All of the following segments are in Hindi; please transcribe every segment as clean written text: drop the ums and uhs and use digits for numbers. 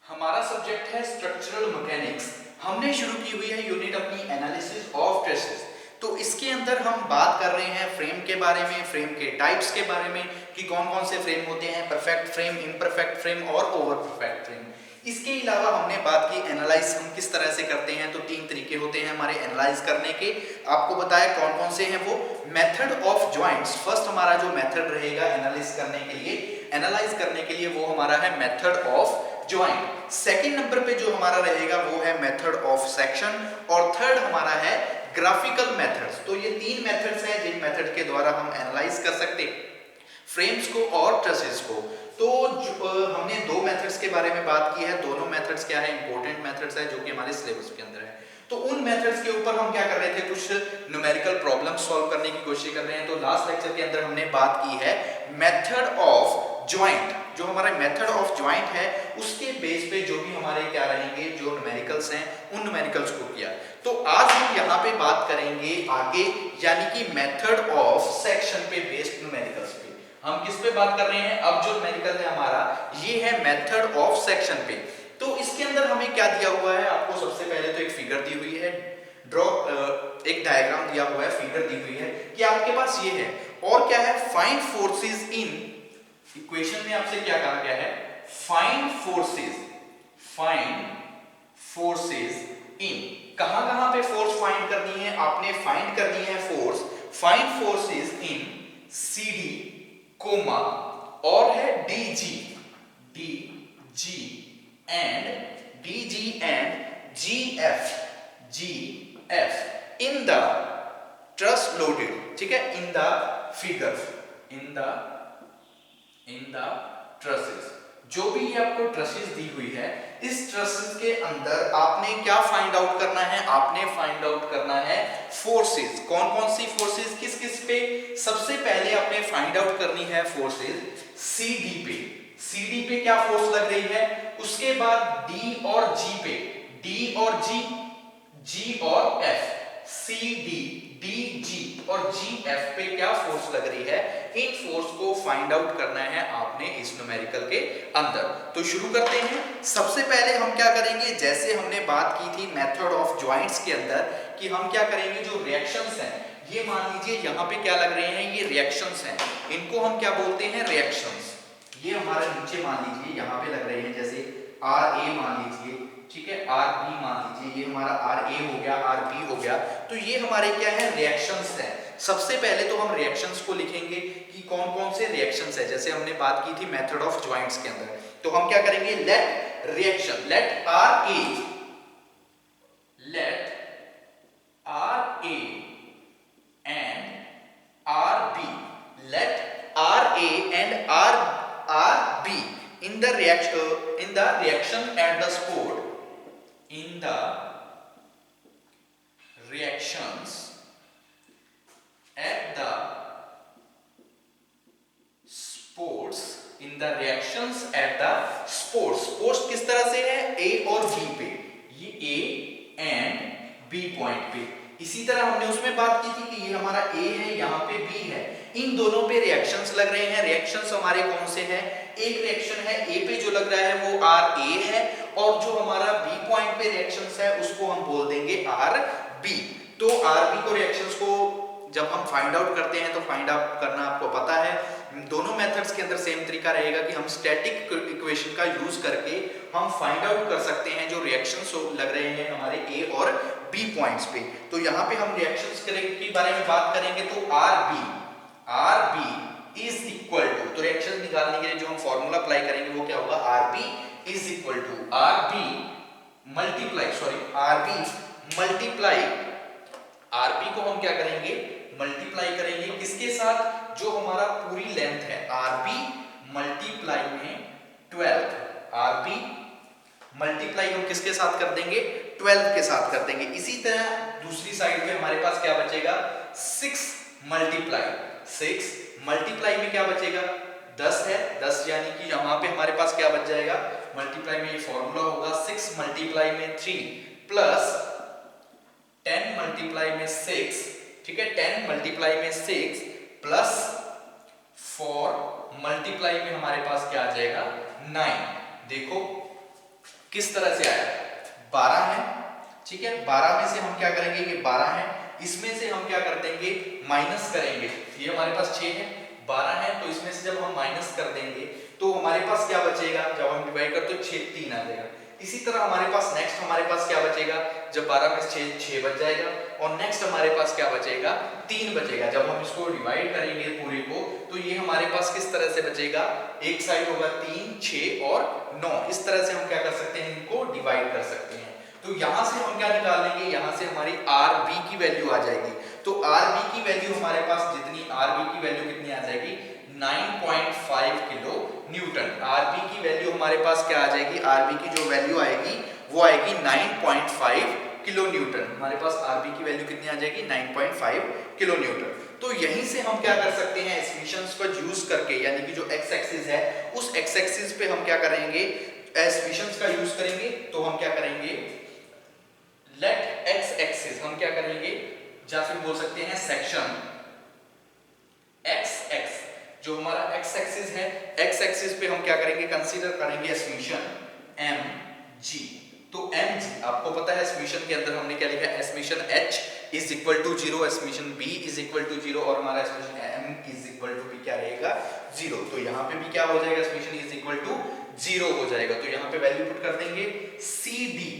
हमारा सब्जेक्ट है स्ट्रक्चरल मैकेनिक्स। हमने शुरू की हुई है यूनिट अपनी एनालिसिस ऑफ ट्रेसेस। तो इसके अंदर हम बात कर रहे हैं फ्रेम के बारे में, फ्रेम के टाइप्स के बारे में कि कौन कौन से फ्रेम होते हैं, परफेक्ट फ्रेम, इम्परफेक्ट फ्रेम और ओवर परफेक्ट फ्रेम। इसके अलावा हमने बात की एनालाइज हम किस तरह से करते हैं। तो तीन तरीके होते हैं हमारे एनालाइज करने के। आपको बताया कौन कौन से हैं वो। मेथड ऑफ जॉइंट्स, फर्स्ट हमारा जो मेथड रहेगा एनालिसिस करने के लिए, एनालाइज करने के लिए, वो हमारा है method of joint. Second number पे जो हमारा रहेगा वो है मेथड ऑफ सेक्शन और थर्ड हमारा है ग्राफिकल मेथड्स। तो ये तीन मेथड्स हैं जिन मेथड के द्वारा हम एनालाइज कर सकते हैं फ्रेम्स को और ट्रेसेस को। तो हमने दो मेथड्स के बारे में बात की है। दोनों मेथड्स क्या है, इंपॉर्टेंट मेथड्स है जो कि हमारे सिलेबस के अंदर है। तो उन मेथड्स के ऊपर हम क्या कर रहे थे, कुछ न्यूमेरिकल प्रॉब्लम सॉल्व करने की कोशिश कर रहे हैं। तो लास्ट लेक्चर के अंदर हमने बात की है मेथड ऑफ ज्वाइंट। जो हमारा मेथड ऑफ ज्वाइंट है उसके बेस पे जो भी हमारे क्या रहेंगे, जो न्यूमेरिकल्स हैं उन न्यूमेरिकल्स को किया। तो आज हम यहाँ पे बात करेंगे आगे, यानी कि मेथड ऑफ सेक्शन पे बेस्ड न्यूमेरिकल्स पे। हम किस पे बात कर रहे हैं, अब जो न्यूमेरिकल है हमारा ये है मेथड ऑफ सेक्शन पे। तो इसके अंदर हमें क्या दिया हुआ है, आपको सबसे पहले तो एक फिगर दी हुई है, ड्रॉ एक डायग्राम दिया हुआ है, फिगर दी हुई है कि आपके पास ये है। और क्या है, फाइंड फोर्सेस इन, इक्वेशन में आपसे क्या कहा गया है, फाइंड फोर्सेस इन। कहां कहां पे फोर्स फाइंड करनी है, आपने फाइंड करनी है force, find forces in CD comma और है DG and GF in the truss loaded, ठीक है, in the figure, in the trusses. जो भी ये आपको ट्रसेस दी हुई है, इस ट्रसेस के अंदर आपने क्या फाइंड आउट करना है, आपने फाइंड आउट करना है फोर्सेस। कौन कौन सी फोर्सेस, किस किस पे। सबसे पहले आपने फाइंड आउट करनी है फोर्सेस CD पे। CD पे क्या फोर्स लग रही है, उसके बाद D और G पे, D और G और F, CD DG और GF पे क्या फोर्स लग रही है, इन फोर्स को फाइंड आउट करना है आपने इस न्यूमेरिकल के अंदर। तो शुरू करते हैं। सबसे पहले हम क्या करेंगे, जैसे हमने बात की थी मेथड ऑफ जॉइंट्स के अंदर कि हम क्या करेंगे, जो रिएक्शंस हैं, ये मान लीजिए यहाँ पे क्या लग रहे हैं, ये रिएक्शंस हैं, इनको हम क्या बोलते हैं, रिएक्शंस। ये हमारे नीचे मान लीजिए यहाँ पे लग रहे हैं, जैसे RA मान लीजिए, ठीक है, RB मान लीजिए, ये हमारा RA हो गया, RB हो गया। तो ये हमारे क्या है, रिएक्शंस है। सबसे पहले तो हम रिएक्शंस को लिखेंगे कि कौन कौन से रिएक्शंस है। जैसे हमने बात की थी मेथड ऑफ जॉइंट्स के अंदर, तो हम क्या करेंगे, let reaction, let RA and RB, let RA and RB in the reaction at the spot, in the reactions at the spots, in the reactions at the spots। spots किस तरह से है, A और B पे, ये A एंड B पॉइंट पे। इसी तरह हमने उसमें बात की थी कि ये हमारा A है, यहाँ पे B है, इन दोनों पे रिएक्शंस लग रहे हैं। रिएक्शंस हमारे कौन से हैं, एक रिएक्शन है A पे जो लग रहा है वो RA है, और जो हमारा B पॉइंट पे रिएक्शंस है उसको हम बोल देंगे RB। तो RB को रिएक्शंस को जब हम फाइंड आउट करते हैं तो फाइंड आउट करना आपको पता है, दोनों मेथड्स के अंदर सेम तरीका रहेगा कि हम स्टैटिक इक्वेशन का यूज करके हम फाइंड आउट कर सकते हैं जो रिएक्शंस लग रहे हैं हमारे A और B पॉइंट्स पे। तो यहाँ पे हम रिएक्शंस के बारे में बात करेंगे। तो RB इज इक्वल टू, तो रिएक्शन निकालने के लिए जो हम फॉर्मूला अप्लाई करेंगे वो क्या होगा, RB is equal to RB को हम क्या करेंगे, मल्टीप्लाई करेंगे किसके साथ, जो हमारा पूरी लेंथ है RB मल्टीप्लाई में 12, RB मल्टीप्लाई हम किसके साथ कर देंगे, 12 के साथ कर देंगे। इसी तरह दूसरी साइड पे हमारे पास क्या बचेगा, 6 मल्टीप्लाई में क्या बचेगा, 10 है, 10 यानी कि यहाँ पे हमारे पास क्या बच जाएगा, मल्टीप्लाई में ये फॉर्मूला होगा 6 मल्टीप्लाई में 3 प्लस 10 मल्टीप्लाई में 6, ठीक है, 10 मल्टीप्लाई में 6 प्लस 4 मल्टीप्लाई में हमारे पास क्या आ जाएगा 9। देखो किस तरह से आया, 12 है, ठीक है, 12 में से हम क्या करेंगे, ये 12 है, इसमें से हम क्या कर देंगे, माइनस करेंगे, ये हमारे पास 6 है, 12 है, तो इसमें से जब हम माइनस कर देंगे तो हमारे पास क्या बचेगा, जब हम डिवाइड करते तो 6 3 आ जाएगा। इसी तरह हमारे पास नेक्स्ट हमारे पास क्या बचेगा, जब 12 में से 6 बच जाएगा, और नेक्स्ट हमारे पास क्या बचेगा, 3 बचेगा। जब हम इसको डिवाइड करेंगे पूरे को तो ये हमारे पास किस तरह से बचेगा, एक साइड होगा 3 6 और 9, इस तरह से हम क्या कर सकते हैं, इनको डिवाइड कर सकते हैं। तो यहां से हम क्या निकाल लेंगे, यहां से हमारी आरबी की वैल्यू आ जाएगी। तो आरबी की वैल्यू हमारे पास जितनी, आरबी की वैल्यू कितनी आ जाएगी, 9.5 किलो न्यूटन। आरबी की वैल्यू हमारे पास क्या आ जाएगी, आरबी की जो वैल्यू आएगी वो आएगी 9.5 किलो न्यूटन। हमारे पास आरबी की वैल्यू कितनी आ जाएगी, 9.5 किलो न्यूटन। तो यहीं से हम क्या कर सकते हैं, एस्टिमेशंस को यूज करके, यानी कि जो एक्स एक्सिस है उस एक्स एक्सिस पे हम क्या करेंगे, एस्टिमेशंस का यूज करेंगे। तो हम क्या करेंगे, लेट एक्स एक्सिस हम क्या करेंगे, या फिर बोल सकते हैं सेक्शन एक्स एक्स, जो हमारा एक्स एक्सिस है, एक्स एक्सिस पे हम क्या करेंगे, कंसीडर करेंगे एस्टिमेशन एम जी। तो एम जी आपको पता है, एस्टिमेशन के अंदर हमने क्या लिखा है, estimation H is equal to 0, estimation B is equal to 0 और हमारा estimation M is equal to भी क्या रहेगा, 0। तो यहाँ पे भी क्या हो जाएगा, एस्टिमेशन इज इक्वल टू 0 हो जाएगा। तो यहाँ पे वैल्यू पुट कर देंगे सी डी,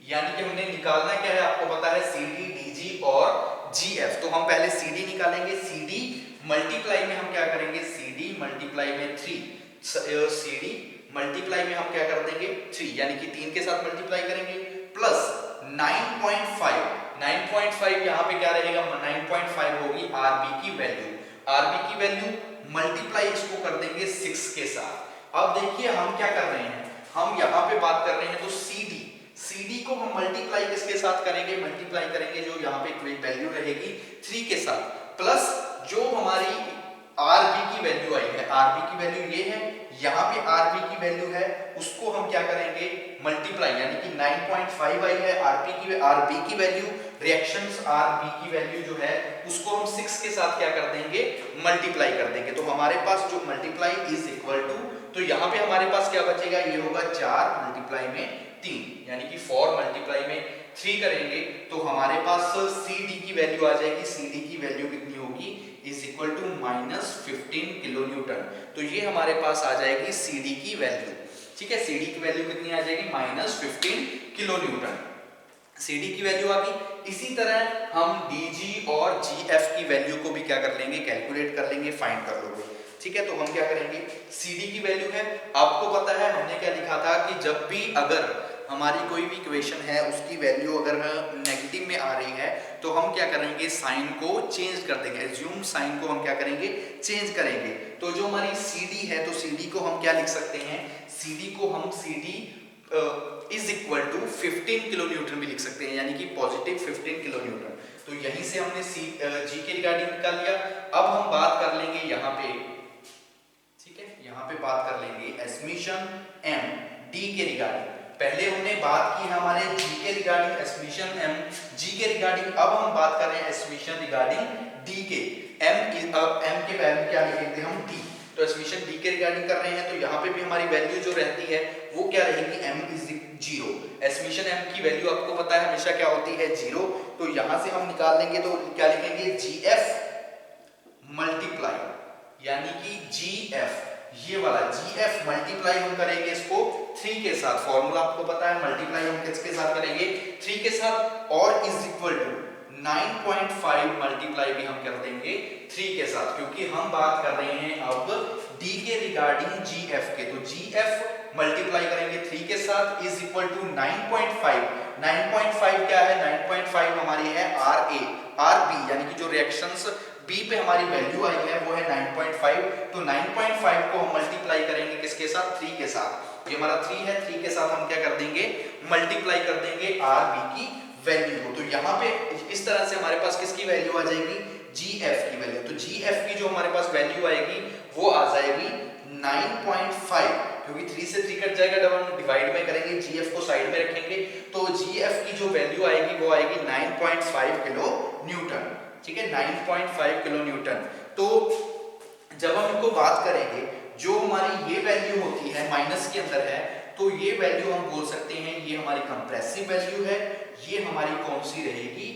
यानी कि हमने निकालना क्या है, आपको पता है सी डी डी जी और जी एफ। तो हम पहले सी डी निकालेंगे, सी डी मल्टीप्लाई में हम क्या करेंगे, सी डी मल्टीप्लाई में 3, सी डी मल्टीप्लाई में हम क्या कर देंगे 3, यानी कि 3 के साथ मल्टीप्लाई करेंगे, प्लस 9.5, 9.5 यहाँ पे क्या रहेगा, 9.5 होगी आरबी की वैल्यू, आरबी की वैल्यू मल्टीप्लाई इसको कर देंगे 6 के साथ। अब देखिए हम क्या कर रहे हैं, हम यहाँ पे बात कर रहे हैं, तो सी डी को हम मल्टीप्लाई किसके साथ करेंगे, मल्टीप्लाई करेंगे जो यहाँ पे वैल्यू रहेगी 3 के साथ, प्लस जो हमारी आरबी की वैल्यू आई है, आरबी की वैल्यू ये है, यहाँ पे आरबी की वैल्यू है, उसको हम क्या करेंगे मल्टीप्लाई, यानी कि 9.5 आई है आरबी की वैल्यू, रिएक्शंस आरबी की वैल्यू जो है उसको हम 6 के साथ क्या कर देंगे, मल्टीप्लाई कर देंगे। तो हमारे पास जो मल्टीप्लाई इज इक्वल टू, तो यहाँ पे हमारे पास क्या बचेगा, ये होगा 4 मल्टीप्लाई में 3, यानी कि 4 मल्टीप्लाई में 3 करेंगे तो हमारे पास सी डी की वैल्यू आ जाएगी, सी डी की वैल्यू कितनी होगी, is equal to -15 kilo newton. तो ये हमारे पास आ जाएगी सी डी की वैल्यू, ठीक है, सी डी की वैल्यू कितनी आ जाएगी, -15 किलो न्यूटन, सी डी की वैल्यू आ गई। इसी तरह हम डी जी और जी एफ की वैल्यू को भी क्या कर लेंगे, कैलकुलेट कर लेंगे, फाइंड कर लोगे, ठीक है। तो हम क्या करेंगे, सी डी की वैल्यू है, आपको पता है हमने क्या लिखा था कि जब भी अगर हमारी कोई भी इक्वेशन है उसकी वैल्यू अगर नेगेटिव में आ रही है तो हम क्या करेंगे, साइन को चेंज कर देंगे, एज्यूम साइन को हम क्या करेंगे, चेंज करेंगे। तो जो हमारी सी डी है, तो सी डी को हम क्या लिख सकते हैं, सी डी को हम C D is equal to 15 kilo newton भी लिख सकते हैं, यानी कि पॉजिटिव 15 किलो न्यूटन। तो यहीं से हमने जी के रिगार्डिंग निकाल लिया। अब हम बात कर लेंगे यहाँ पे, ठीक है, यहाँ पे बात कर लेंगे एस्टिमेशन एम डी के रिगार्डिंग। पहले हमने बात की हमारे जी के रिगार्डिंग, एस्टिमेशन एम जी के रिगार्डिंग, अब हम बात कर रहे हैं एस्टिमेशन रिगार्डिंग डी के। एम के पहले क्या लिखेंगे हम, डी। तो एस्टिमेशन डी के रिगार्डिंग कर रहे हैं, तो यहाँ पे भी हमारी वैल्यू जो रहती है वो क्या रहेगी, m इज 0। एस्टिमेशन m की वैल्यू आपको पता है हमेशा क्या होती है, 0। तो यहाँ से हम निकाल लेंगे, तो क्या लिखेंगे, gf मल्टीप्लाई, यानी कि gf, ये वाला gf मल्टीप्लाई हम करेंगे इसको 3 के साथ, फॉर्मूला आपको पता है, मल्टीप्लाई हम किसके साथ करेंगे, 3 के साथ, और इज इक्वल टू 9.5 मल्टीप्लाई भी हम कर देंगे 3 के साथ, क्योंकि हम बात कर रहे हैं अब d के रिगार्डिंग gf के। तो gf मल्टीप्लाई करेंगे 3 के साथ इज इक्वल टू 9.5, 9.5 क्या है, 9.5 हमारी है RB, यानी कि जो रिएक्शंस B पे हमारी वैल्यू आई है वो है 9.5। तो 9.5 को हम मल्टीप्लाई करेंगे किसके साथ, 3 के साथ, ये हमारा 3 है, 3 के साथ हम क्या कर देंगे, मल्टीप्लाई कर देंगे RB की वैल्यू को। तो यहाँ पे इस तरह से हमारे पास किसकी वैल्यू आ जाएगी, GF की वैल्यू। तो GF की जो हमारे पास वैल्यू आएगी वो आ जाएगी 9.5, क्योंकि 3 से 3 कट जाएगा, जब हम डिवाइड में करेंगे GF को साइड में रखेंगे, तो GF की जो वैल्यू आएगी वो आएगी 9.5 किलो न्यूटन, ठीक है, 9.5 किलो न्यूटन। तो जब हम इनको बात करेंगे, जो हमारी ये वैल्यू होती है माइनस के अंदर है, तो ये वैल्यू हम बोल सकते हैं ये हमारी कंप्रेसिव वैल्यू है, ये हमारी कौन सी रहेगी,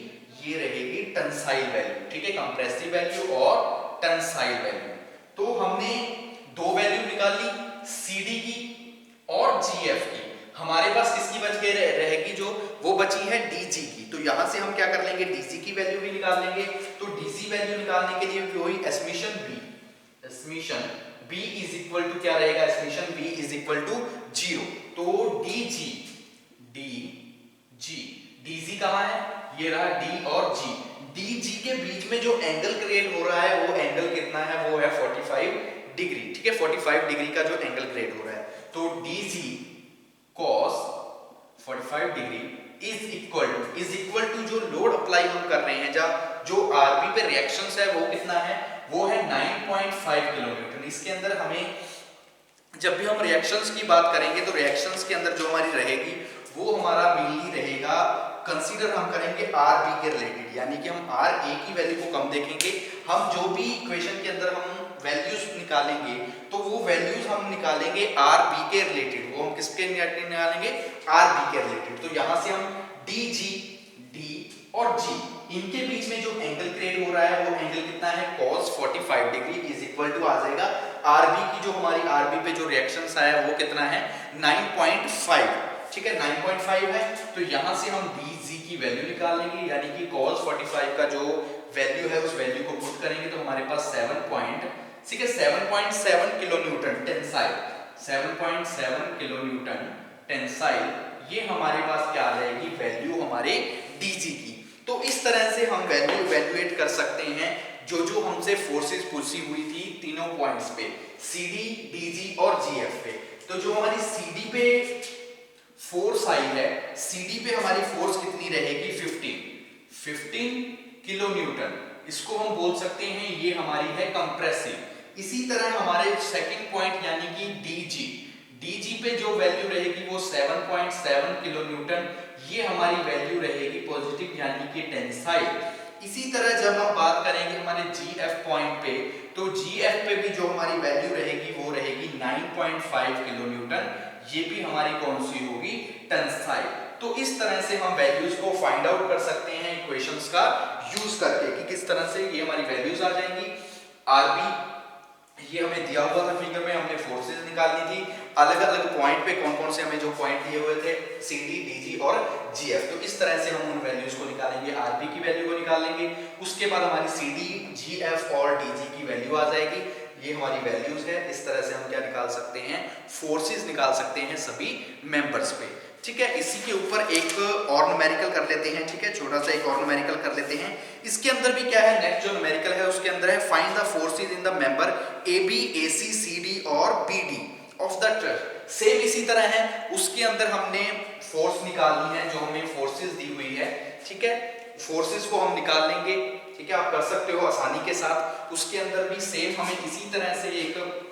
ये रहेगी टेंसाइल वैल्यू। ठीक है, कंप्रेसिव वैल्यू और टेंसाइल वैल्यू। तो हमने दो वैल्यू निकाली, CD की और GF की। हमारे पास किसकी बच गई रहेगी, जो वो बची है DG की। तो यहां से हम क्या कर लेंगे, DC की वैल्यू भी निकाल लेंगे। तो DC वैल्यू निकालने के लिए वही एसमिशन B इज इक्वल टू क्या रहेगा, एसमिशन B इज इक्वल टू 0। तो DG कहां है, ये रहा D और G। DG के बीच में जो एंगल क्रिएट हो रहा है वो एंगल कितना है, वो है 45 डिग्री। ठीक है, 45 डिग्री का जो एंगल क्रिएट हो रहा है, तो DG cos 45 degree is equal to जो लोड अप्लाई हम कर रहे हैं, जो RB पे रिएक्शंस है वो कितना है, वो है 9.5 किलोमीटर। इसके अंदर हमें जब भी हम रिएक्शंस की बात करेंगे तो रिएक्शंस के अंदर जो हमारी रहेगी वो हमारा मेनली रहेगा, कंसीडर हम करेंगे RB के रिलेटेड, यानी कि हम RA की वैल्यू को कम देखेंगे। हम जो भी इक्वेशन के अंदर हम वैल्यूज निकालेंगे तो वो वैल्यूज हम निकालेंगे RB के रिलेटेड। वो हम किसके निकालेंगे, RB के रिलेटेड। तो यहां से हम DG, D और G, इनके बीच में जो एंगल क्रिएट हो रहा है वो एंगल कितना है, cos 45 degree is equal to आ जाएगा RB की, जो हमारी RB पे जो रिएक्शंस आया है वो कितना है, 9.5। ठीक है, 9.5 है। तो यहां से हम DG की वैल्यू निकाल लेंगे, यानी कि cos 45 का जो वैल्यू है उस वैल्यू को पुट करेंगे तो हमारे पास 7.7 kilo Newton tensile, 7.7 kilo Newton tensile, ये हमारे पास क्या आ जाएगी, वैल्यू हमारे DG की। तो इस तरह से हम वैल्यू इवैल्यूएट कर सकते हैं जो हमसे फोर्सेस पूछी हुई थी तीनों पॉइंट्स पे, CD, DG और GF पे। तो जो हमारी CD पे फोर्स आई है, CD पे हमारी फोर्स कितनी रहेगी, 15 किलो न्यूटन। इसको हम बोल सकते हैं ये हमारी है कंप्रेसिव। इसी तरह हमारे सेकंड पॉइंट यानी कि DG पे जो वैल्यू रहेगी वो 7.7 किलो न्यूटन, ये हमारी वैल्यू रहेगी पॉजिटिव यानी कि टेंसाइल। इसी तरह जब हम बात करेंगे हमारे GF पॉइंट पे, तो GF पे भी जो हमारी वैल्यू रहेगी वो रहेगी 9.5 किलो न्यूटन, ये भी हमारी कौन सी होगी, टेंसाइल। तो इस तरह से हम वैल्यूज को फाइंड आउट कर सकते हैं इक्वेशंस का यूज करके कि किस तरह से ये हमारी वैल्यूज आ जाएंगी। RB ये हमें दिया हुआ था फिगर में, हमने फोर्सेस निकालनी थी अलग अलग पॉइंट पे, कौन कौन से हमें जो पॉइंट दिए हुए थे, CD, DG और GF। तो इस तरह से हम उन वैल्यूज को निकालेंगे, RB की वैल्यू को निकालेंगे, उसके बाद हमारी CD, GF और DG की वैल्यू आ जाएगी। ये हमारी वैल्यूज है। इस तरह से हम क्या निकाल सकते हैं, फोर्सेस निकाल सकते हैं सभी मेंबर्स पे। ठीक है, इसी के ऊपर एक और न्यूमेरिकल कर लेते हैं। ठीक है, छोटा सा एक और न्यूमेरिकल कर लेते हैं। इसके अंदर भी क्या है, नेक्स्ट जो न्यूमेरिकल है उसके अंदर है find the forces in the member AB, AC, CD और BD of the trust. Same इसी तरह है, उसके अंदर हमने फोर्स निकालनी है जो हमें फोर्सेस दी हुई है। ठीक है, फोर्सेस को हम निकाल लेंगे। ठीक है, आप कर सकते हो आसानी के साथ। उसके अंदर भी सेम हमें इसी तरह से एक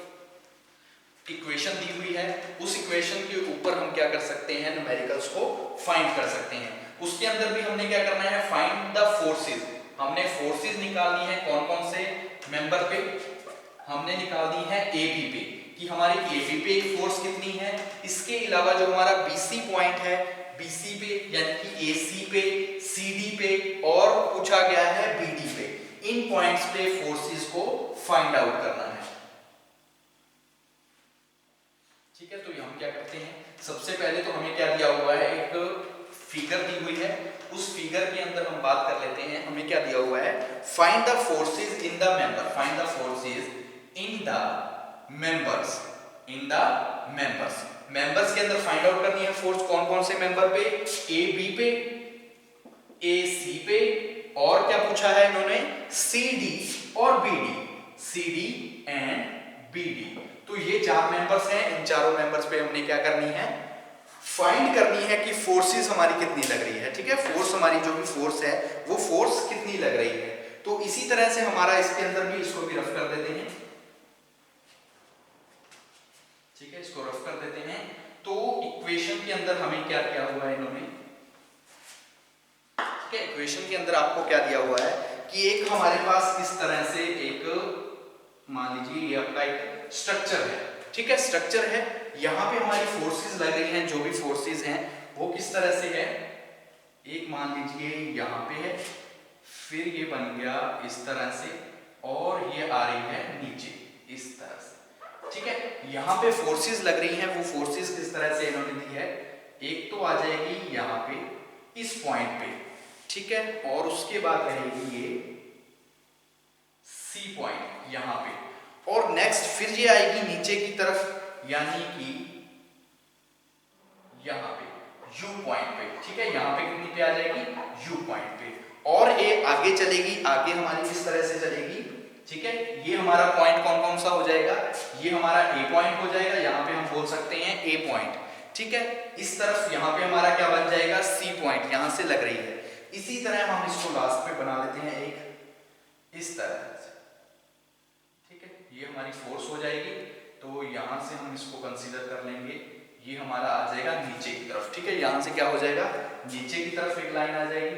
इक्वेशन दी हुई है, उस इक्वेशन के ऊपर हम क्या कर सकते हैं, न्यूमेरिकल्स को फाइंड कर सकते हैं। उसके अंदर भी हमने क्या करना है, फाइंड द फोर्सेस। हमने फोर्सेस निकालनी है कौन कौन से मेंबर पे, हमने निकाल दी है AB पे कि हमारी AB पे फोर्स कितनी है। इसके अलावा जो हमारा BC पॉइंट है, BC पे यानी कि AC पे, CD पे और पूछा गया है BD पे, इन पॉइंट्स पे फोर्सेस को फाइंड आउट करना है। ठीक है, तो हम क्या करते हैं, सबसे पहले तो हमें क्या दिया हुआ है, एक फिगर दी हुई है। उस फिगर के अंदर हम बात कर लेते हैं, हमें क्या दिया हुआ है, find the forces in the member, find the forces in the members, in the members. Members के अंदर फाइंड आउट करनी है फोर्स कौन कौन से मेंबर पे, AB पे, AC पे और क्या पूछा है इन्होंने, CD और BD, CD एंड BD। तो ये चार मेंबर्स हैं, इन चारों मेंबर्स पे हमने क्या करनी है, फाइंड करनी है कि फोर्सेस हमारी कितनी लग रही है। ठीक है, फोर्स हमारी जो भी फोर्स है वो फोर्स कितनी लग रही है। तो इसी तरह से हमारा इसके अंदर भी, इसको भी रफ कर देते हैं। ठीक है, इसको रफ कर देते हैं। तो इक्वेशन के अंदर हमें क्या किया हुआ है इन्होंने, ठीक है, इक्वेशन के अंदर आपको क्या दिया हुआ है कि एक हमारे पास इस तरह से एक, मान लीजिए ये आपका एक स्ट्रक्चर है। ठीक है, स्ट्रक्चर है। यहाँ पे हमारी फोर्सेस लग रही हैं, जो भी फोर्सेस हैं वो किस तरह से है, एक मान लीजिए यहाँ पे है, फिर ये बन गया इस तरह से, और ये आ रही है नीचे इस तरह से। ठीक है, यहाँ पे फोर्सेस लग रही हैं, वो फोर्सेस किस तरह से इन्होंने दी है, एक तो आ जाएगी यहाँ पे इस पॉइंट पे, ठीक है, और उसके बाद रहेगी ये सी पॉइंट यहाँ पे, और नेक्स्ट फिर ये आएगी नीचे की तरफ, यानी कि यहाँ पे यू पॉइंट पे। ठीक है, यहाँ पे कितनी पे आ जाएगी, यू पॉइंट पे, और ये आगे चलेगी, आगे हमारी किस तरह से चलेगी। ठीक है, ये हमारा पॉइंट कौन कौन सा हो जाएगा, ये हमारा ए पॉइंट हो जाएगा, यहाँ पे हम बोल सकते हैं ए पॉइंट। ठीक है, इस तरफ यहाँ पे हमारा क्या बन जाएगा, सी पॉइंट, यहाँ से लग रही है। इसी तरह हम इसको लास्ट पे बना लेते हैं एक इस तरह से। ठीक है, ये हमारी फोर्स हो जाएगी, तो यहाँ से हम इसको कंसीडर कर लेंगे, ये हमारा आ जाएगा नीचे की तरफ। ठीक है, यहाँ से क्या हो जाएगा, नीचे की तरफ एक लाइन आ जाएगी,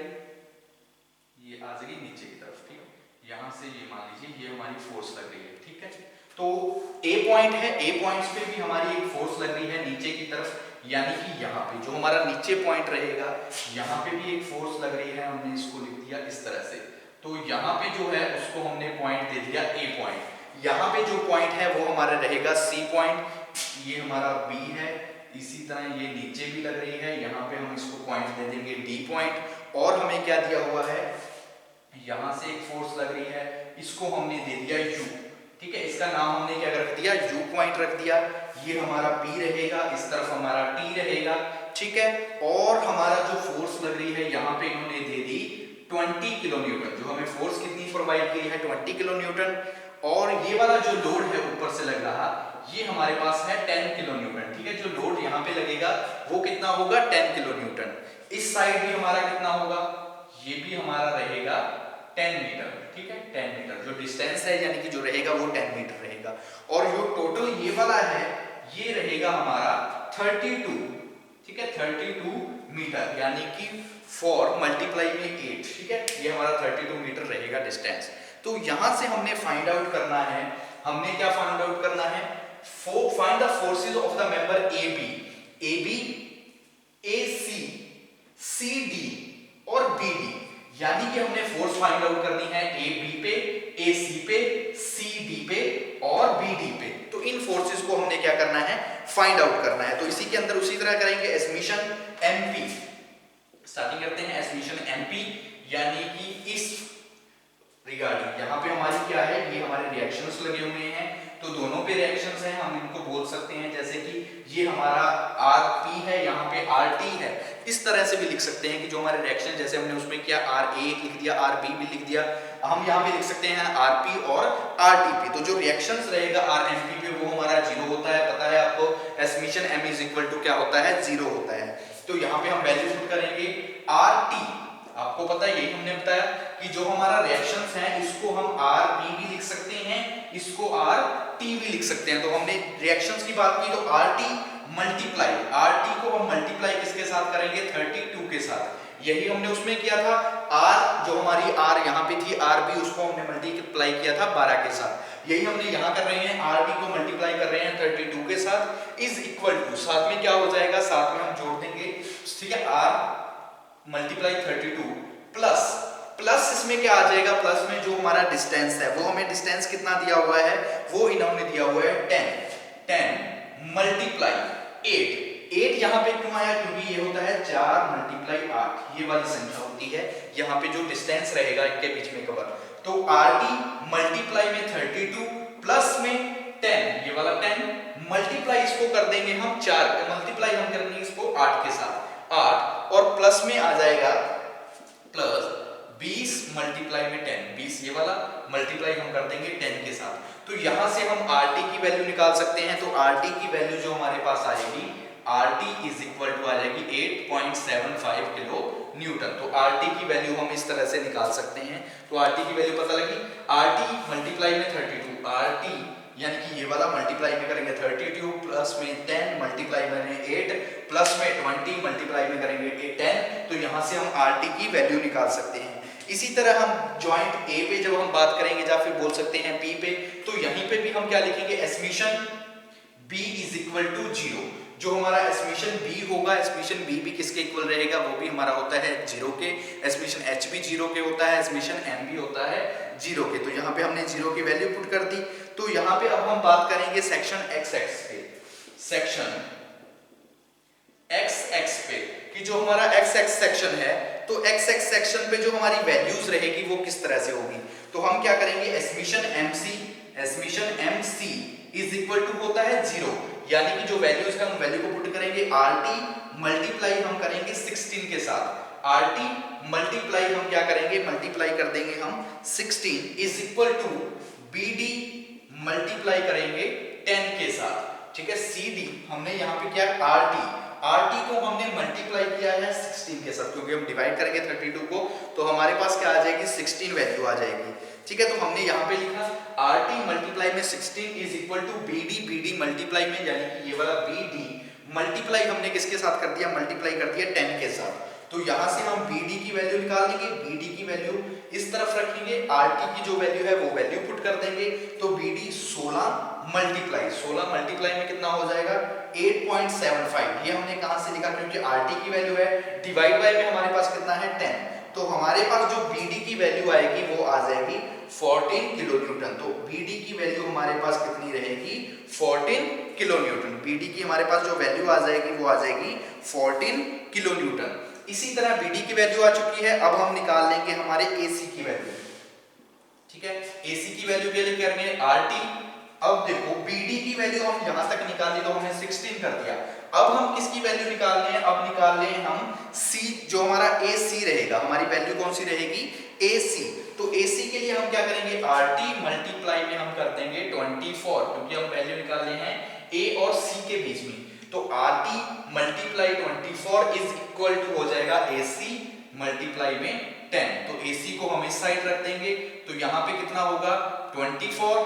ये आ जाएगी नीचे की तरफ। ठीक है, यहाँ से ये मान लीजिए ये हमारी फोर्स लग रही है। ठीक है, तो ए पॉइंट है, ए पॉइंट्स पे भी हमारी एक फोर्स लग रही है नीचे की तरफ, यानी कि यहाँ पे जो हमारा नीचे पॉइंट रहेगा, यहाँ पे भी एक फोर्स लग रही है, हमने इसको लिख दिया इस तरह से। तो यहाँ पे जो है उसको हमने पॉइंट दे दिया ए पॉइंट। यहाँ पे जो पॉइंट है वो हमारा रहेगा सी पॉइंट, ये हमारा बी है। इसी तरह ये नीचे भी लग रही है, यहाँ पे हम इसको पॉइंट दे देंगे डी पॉइंट, और हमें क्या दिया हुआ है, यहाँ से एक फोर्स लग रही है, इसको हमने दे दिया यू। ठीक है, इसका नाम हमने क्या रख दिया, यू पॉइंट रख दिया। ये हमारा पी रहेगा, इस तरफ हमारा टी रहेगा। ठीक है, और हमारा जो फोर्स लग रही है यहाँ पे इन्होंने दे दी 20 किलो न्यूटन, जो हमें फोर्स कितनी प्रोवाइड की है, 20 किलो न्यूटन। और ये वाला जो लोड है ऊपर से लग रहा, ये हमारे पास है 10 किलो न्यूटन। ठीक है, जो लोड यहाँ पे लगेगा वो कितना होगा, 10 किलो न्यूटन। इस साइड भी हमारा कितना होगा, ये भी हमारा रहेगा 10 मीटर। ठीक है, 10 मीटर जो डिस्टेंस है, यानी कि जो रहेगा वो 10 मीटर रहेगा। और जो टोटल ये वाला है, ये रहेगा हमारा 32। ठीक है, 32 मीटर, यानी कि 4 मल्टीप्लाई में 8। ठीक है, ये हमारा 32 मीटर रहेगा डिस्टेंस। तो यहां से हमने फाइंड आउट करना है, हमने क्या फाइंड आउट करना है, find the forces of the member AB, AC, CD और BD। यानी कि हमने फोर्स फाइंड आउट करनी है AB पे, AC पे, CD पे और BD पे। तो इन फोर्सेस को हमने क्या करना है, फाइंड आउट करना है। तो इसी के अंदर उसी तरह करेंगे एसमिशन MP। स्टार्टिंग करते हैं एसमिशन MP, यानी कि इस रिगार्डिंग यहाँ पे हमारी क्या है, ये हमारे रिएक्शंस लगे हुए हैं, तो दोनों पे रिएक्शंस हैं, हम इनको बोल सकते हैं जैसे कि ये हमारा RP है, यहाँ पे RT है। इस तरह से भी लिख सकते हैं कि जो हमारे रिएक्शन, जैसे हमने उसमें किया RA लिख दिया, RB भी लिख दिया, हम यहाँ पे लिख सकते हैं RP और RTP। तो जो रिएक्शंस रहेगा RMP पे वो हमारा 0 होता है, पता है आपको, एसमिशन M इज इक्वल टू क्या होता है, 0 होता है। तो यहाँ पे हम वैल्यू पुट करेंगे RT, आपको पता है, यही हमने बताया कि जो हमारा रिएक्शंस हैं इसको हम RB भी लिख सकते हैं, इसको RT भी लिख सकते हैं। तो हमने रिएक्शंस की बात की, तो RT मल्टीप्लाई, RT को हम मल्टीप्लाई किसके साथ करेंगे, 32 के साथ। यही हमने उसमें किया था, R जो हमारी R यहाँ पे थी, RB उसको हमने मल्टीप्लाई किया था 12 के साथ। यही हमने यहाँ कर रहे हैं, RT को मल्टीप्लाई कर रहे हैं 32 के साथ, इज इक्वल टू, साथ में क्या हो जाएगा, साथ में हम जोड़ देंगे। ठीक है, R मल्टीप्लाई 32 प्लस इसमें क्या आ जाएगा, प्लस में जो हमारा डिस्टेंस है, वो हमें डिस्टेंस कितना दिया हुआ है, वो इन्होंने दिया हुआ है 10 मल्टीप्लाई 8 यहाँ पे क्यों आया, क्योंकि ये होता है 4 मल्टीप्लाई 8, ये वाली संख्या होती है यहाँ पे जो डिस्टेंस रहेगा इनके बीच में कवर। तो RT मल्टीप्लाई में 32 प्लस में 10, ये वाला 10 मल्टीप्लाई इसको कर देंगे हम 4, मल्टीप्लाई हम करेंगे इसको 8 के साथ, 8 और प्लस में आ जाएगा प्लस 20 मल्टीप्लाई में 10, 20 ये वाला मल्टीप्लाई हम कर देंगे 10 के साथ। तो यहां से हम RT की वैल्यू निकाल सकते हैं। तो RT की वैल्यू जो हमारे पास आएगी, RT इज इक्वल टू आ जाएगी 8.75 किलो न्यूटन। तो RT की वैल्यू हम इस तरह से निकाल सकते हैं। तो RT की वैल्यू पता लगी, RT मल्टीप्लाई में 32, RT यानी कि ये वाला मल्टीप्लाई में करेंगे 32 प्लस में 10 मल्टीप्लाई में 8 प्लस में 20 मल्टीप्लाई में करेंगे 10। तो यहाँ से हम RT की वैल्यू निकाल सकते हैं। इसी तरह हम जॉइंट A पे जब हम बात करेंगे या फिर बोल सकते हैं P पे, तो यहीं पे भी हम क्या लिखेंगे, एसमिशन B इज इक्वल टू 0। जो हमारा एस्टिमेशन B होगा, एस्टिमेशन B भी किसके इक्वल रहेगा, वो भी हमारा होता है 0 के। एस्टिमेशन H भी 0 के होता है, एस्टिमेशन M भी होता है 0 के। तो यहाँ पे हमने 0 की वैल्यू पुट कर दी। तो यहाँ पे अब हम बात करेंगे सेक्शन XX पे, सेक्शन XX पे, कि जो हमारा XX सेक्शन है, तो XX सेक्शन पे जो हमारी वैल्यूज रहेगी वो किस तरह से होगी। तो हम क्या करेंगे, estimation MC is equal to होता है 0, यानी कि जो वैल्यूज है हम वैल्यू को पुट करेंगे RT मल्टीप्लाई हम करेंगे 16 के साथ। RT मल्टीप्लाई हम क्या करेंगे, मल्टीप्लाई कर देंगे हम 16 is equal to BD multiply करेंगे 10 के साथ। ठीक है, CD हमने यहाँ पे क्या, RT को हमने मल्टीप्लाई किया है 16 के साथ, क्योंकि हम डिवाइड करेंगे 32 को तो हमारे पास क्या आ जाएगी, 16 वैल्यू आ जाएगी। ठीक है, तो हमने यहाँ पे लिखा RT मल्टीप्लाई में 16 is equal to BD multiply में, यानी कि ये वाला BD मल्टीप्लाई हमने किसके साथ कर दिया, मल्टीप्लाई कर दिया 10 के साथ। तो यहाँ से हम BD की वैल्यू निकाल लेंगे, BD की वैल्यू इस तरफ रखेंगे, RT की जो वैल्यू है वो वैल्यू पुट कर देंगे। तो BD 16 मल्टीप्लाई में कितना हो जाएगा, 8.75। ये हमने कहां से लिखा, क्योंकि RT की वैल्यू है, डिवाइड बाय में हमारे पास कितना है 10, तो हमारे पास जो BD की वैल्यू आएगी वो आ जाएगी 14 किलो न्यूटन। तो BD की वैल्यू हमारे पास कितनी रहेगी, 14 किलो न्यूटन। BD की हमारे पास जो वैल्यू आ जाएगी वो आ जाएगी 14 किलो न्यूटन। इसी तरह BD की वैल्यू आ चुकी है, अब हम निकाल लेंगे हमारे AC की वैल्यू। ठीक है, AC की वैल्यू के लिए करेंगे RT। अब देखो BD की वैल्यू हम यहां तक निकाल ली तो हमने 16 कर दिया। अब हम किसकी वैल्यू निकाल रहे हैं, अब निकाल रहे हैं हम C, जो हमारा AC रहेगा, हमारी वैल्यू कौन सी रहेगी, AC। तो AC के लिए हम क्या करेंगे, RT मल्टीप्लाई में हम कर देंगे 24, क्योंकि हम वैल्यू निकाल रहे हैं A और C के बीच में। तो RT multiply 24 is equal to हो जाएगा AC मल्टीप्लाई में 10। तो AC को हम इस साइड रख देंगे, तो यहाँ पे कितना होगा, 24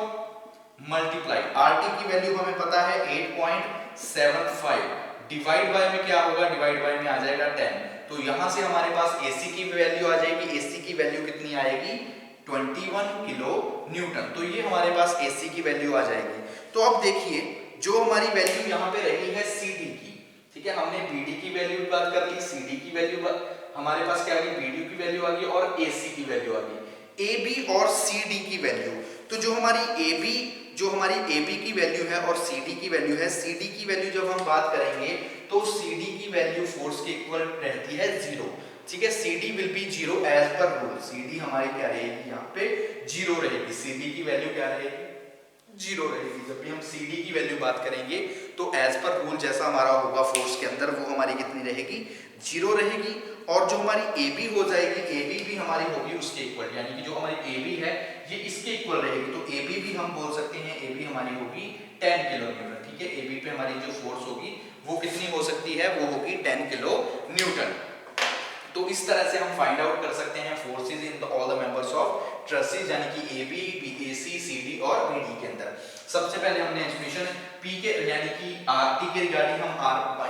मल्टीप्लाई RT की वैल्यू हमें पता है 8.75, डिवाइड बाय में क्या होगा, डिवाइड बाय में आ जाएगा 10। तो यहां से हमारे पास AC की वैल्यू आ जाएगी, AC की वैल्यू कितनी आएगी, 21 किलो न्यूटन। तो ये हमारे पास AC की वैल्यू आ जाएगी। तो अब देखिए, जो हमारी वैल्यू यहाँ पे रही है CD की, ठीक है, हमने BD की वैल्यू की बात कर ली, CD की वैल्यू हमारे पास क्या आ गई, BD की वैल्यू आ गई और AC की वैल्यू आ गई। AB और CD की वैल्यू, तो जो हमारी AB की वैल्यू है और CD की वैल्यू है, CD की वैल्यू जब हम बात करेंगे तो CD की वैल्यू फोर्स के इक्वल रहती है 0। ठीक है, CD will be 0 as per rule. CD हमारी क्या रहेगी, यहाँ पे 0 रहेगी। CD की वैल्यू क्या रहेगी, 0 रहेगी। जब भी हम CD की वैल्यू बात करेंगे तो एज पर रूल जैसा हमारा होगा फोर्स के अंदर, वो हमारी कितनी रहेगी, 0 रहेगी। और जो हमारी AB हो जाएगी, AB भी हमारी होगी उसके इक्वल, यानी कि जो हमारी AB है ये इसके इक्वल रहेगी। तो AB भी हम बोल सकते हैं, AB हमारी होगी 10 किलो न्यूटन। ठीक है, AB पे हमारी जो फोर्स होगी वो कितनी हो सकती है, वो होगी 10 किलो न्यूटन। तो इस तरह से हम फाइंड आउट कर सकते हैं forces in all the members of trusses, यानी कि AB, BAC, CD और BD के अंदर। सबसे पहले हमने एस्टिमेशन P के यानी कि RT के रिगार्डिंग हम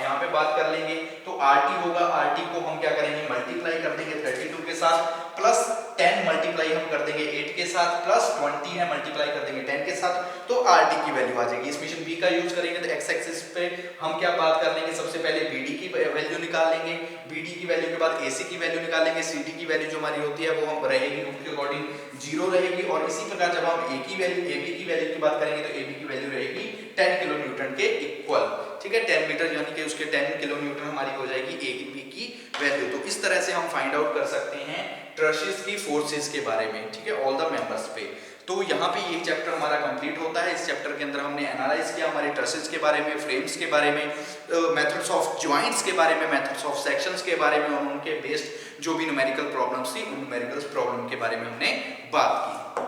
यहाँ पे बात कर लेंगे। तो RT होगा, RT को हम क्या करेंगे, मल्टीप्लाई कर देंगे 32 के साथ, प्लस 10 मल्टीप्लाई हम कर देंगे 8 के साथ, प्लस 20 है मल्टीप्लाई कर देंगे 10 के साथ, तो RT की वैल्यू आ जाएगी। एस्टिमेशन B का यूज करेंगे तो x एक्सिस पे हम क्या बात कर लेंगे, सबसे पहले BD की वैल्यू निकाल लेंगे, BD की वैल्यू के बाद AC की वैल्यू निकालेंगे, CD की वैल्यू जो हमारी होती है वो हम रहेगी उसके अकॉर्डिंग 0 रहेगी। और इसी प्रकार जब हम AB की वैल्यू की बात करेंगे तो AB की वैल्यू रहेगी 10 किलो न्यूटन के इक्वल। ठीक है, 10 मीटर यानी कि उसके 10 किलो न्यूटन हमारी हो जाएगी AB की वैल्यू। तो इस तरह से हम फाइंड आउट कर सकते हैं ट्रसेस की फोर्सेस के बारे में। ठीक है, ऑल द मेंबर्स पे। तो यहाँ पे ये चैप्टर हमारा कंप्लीट होता है। इस चैप्टर के अंदर हमने एनालाइज किया हमारे ट्रसेस के बारे में, फ्रेम्स के बारे में, मेथड्स ऑफ जॉइंट्स के बारे में, मेथड्स ऑफ सेक्शंस के बारे में, और उनके बेस्ड जो भी न्यूमेरिकल प्रॉब्लम्स थी उन न्यूमेरिकल प्रॉब्लम के बारे में हमने बात की।